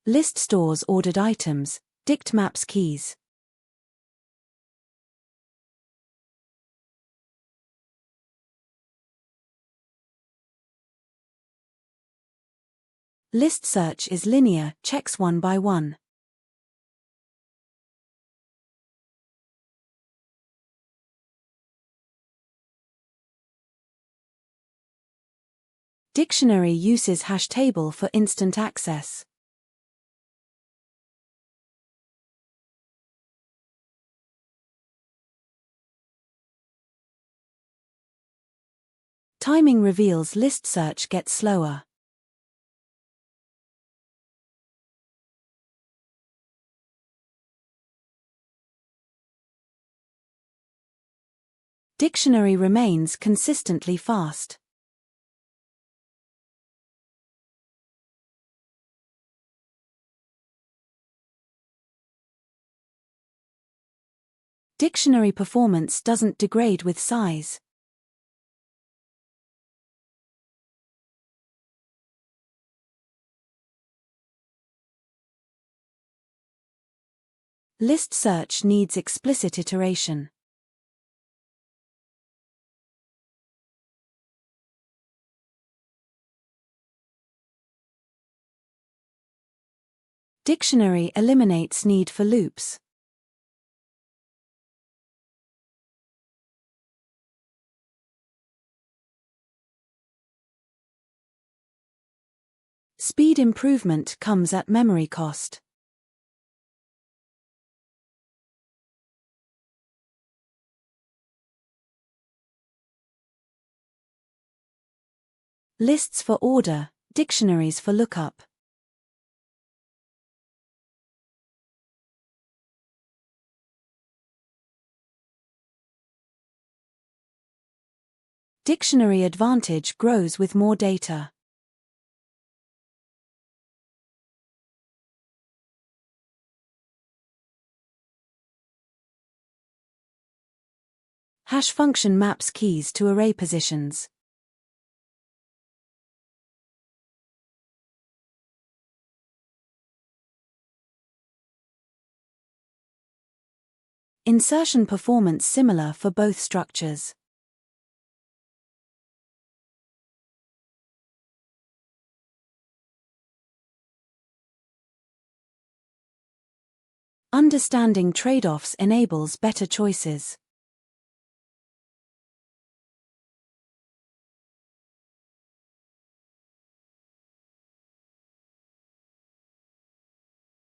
List stores ordered items, dict maps keys. List search is linear, checks one by one. Dictionary uses hash table for instant access. Timing reveals list search gets slower. Dictionary remains consistently fast. Dictionary performance doesn't degrade with size. List search needs explicit iteration. Dictionary eliminates need for loops. Speed improvement comes at memory cost. Lists for order, dictionaries for lookup. Dictionary advantage grows with more data. Hash function maps keys to array positions. Insertion performance similar for both structures. Understanding trade-offs enables better choices.